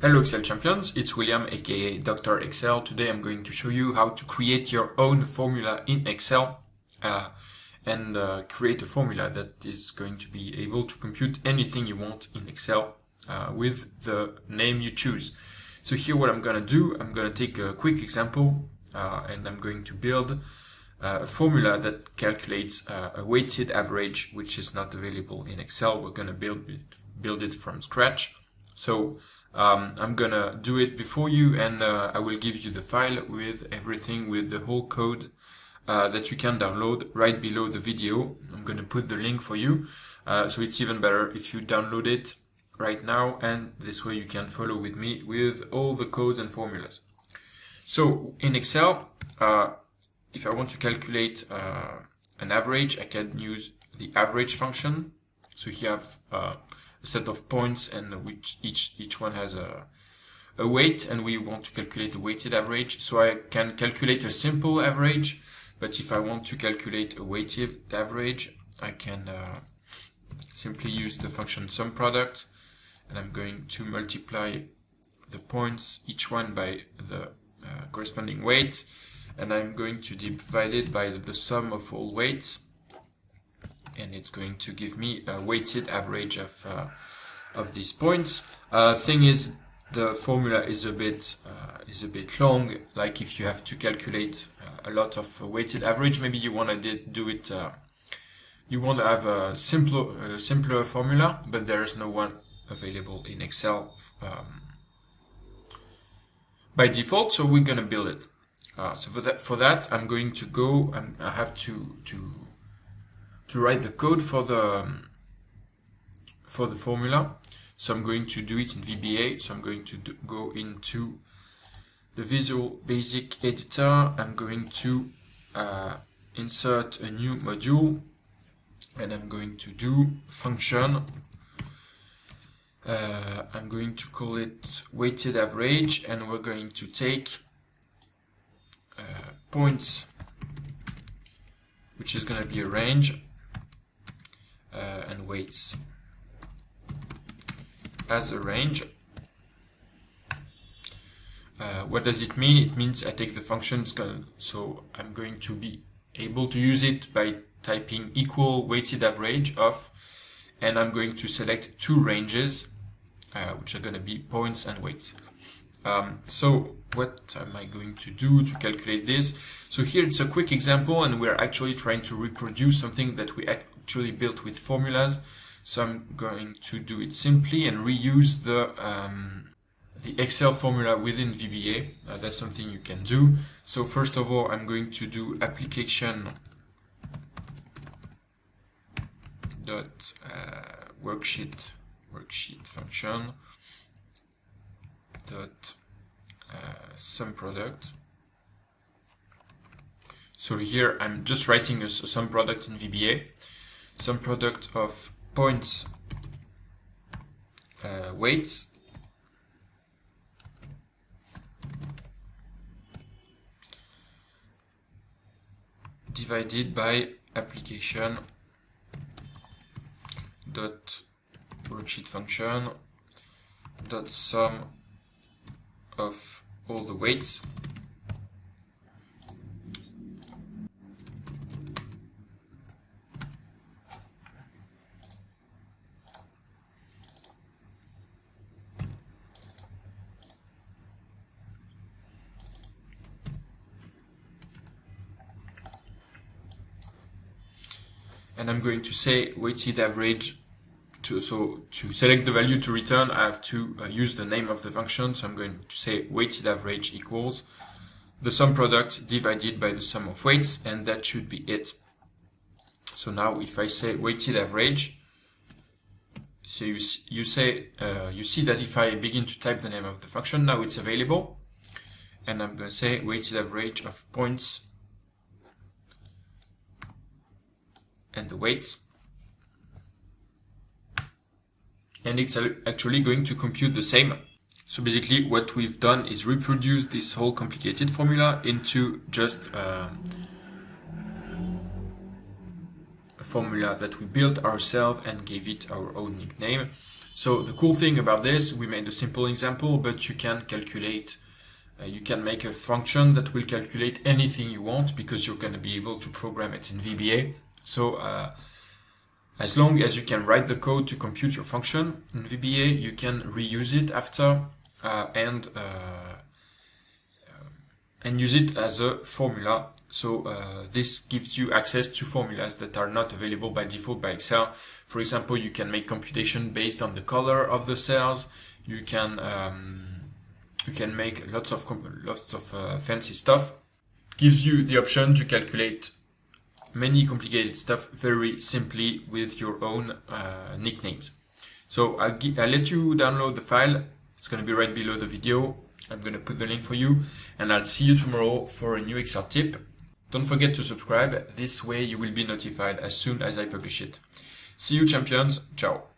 Hello Excel champions, it's William aka Dr. Excel. Today I'm going to show you how to create your own formula in Excel and create a formula that is going to be able to compute anything you want in Excel with the name you choose. So here what I'm going to do, I'm going to take a quick example and I'm going to build a formula that calculates a weighted average, which is not available in Excel. We're going to build it from scratch. So I'm gonna do it before you, and I will give you the file with everything, with the whole code that you can download right below the video. I'm gonna put the link for you, so it's even better if you download it right now, and this way you can follow with me with all the codes and formulas. So in Excel, if I want to calculate an average, I can use the average function. So here I have a set of points, and which each one has a weight, and we want to calculate the weighted average. So I can calculate a simple average, but if I want to calculate a weighted average, I can simply use the function SUMPRODUCT, and I'm going to multiply the points, each one by the corresponding weight, and I'm going to divide it by the sum of all weights, and it's going to give me a weighted average of these points. Thing is, the formula is a bit long. Like if you have to calculate a lot of weighted average, maybe you want to do it. You want to have a simpler formula, but there is no one available in Excel by default. So we're gonna build it. So for that, I'm going to go. I have to write the code for the formula. So I'm going to do it in VBA. So I'm going to go into the Visual Basic editor. I'm going to insert a new module, and I'm going to do function. I'm going to call it weighted average, and we're going to take points, which is going to be a range, and weights as a range. What does it mean? It means I take the function, so I'm going to be able to use it by typing equal weighted average of, and I'm going to select two ranges, which are going to be points and weights. So what am I going to do to calculate this? So here it's a quick example, and we're actually trying to reproduce something that we actually built with formulas. So I'm going to do it simply and reuse the Excel formula within VBA. That's something you can do. So first of all, I'm going to do application dot worksheet function dot SUMPRODUCT. So here I'm just writing a SUMPRODUCT in VBA. SUMPRODUCT of points, weights, divided by application dot worksheet function dot sum of all the weights and I'm going to say weighted average. To select the value to return, I have to use the name of the function. So I'm going to say weighted average equals the sum product divided by the sum of weights, and that should be it. So now if I say weighted average, so you see that if I begin to type the name of the function, now it's available, and I'm going to say weighted average of points and the weights, and it's actually going to compute the same. So basically what we've done is reproduce this whole complicated formula into just a formula that we built ourselves and gave it our own nickname. So the cool thing about this, we made a simple example, but you can calculate, you can make a function that will calculate anything you want because you're going to be able to program it in VBA. So as long as you can write the code to compute your function in VBA, you can reuse it after and use it as a formula. So this gives you access to formulas that are not available by default by Excel. For example, you can make computation based on the color of the cells. You can make lots of fancy stuff. Gives you the option to calculate many complicated stuff very simply with your own nicknames. So I'll let you download the file. It's going to be right below the video. I'm going to put the link for you, and I'll see you tomorrow for a new Excel tip. Don't forget to subscribe. This way you will be notified as soon as I publish it. See you, champions. Ciao.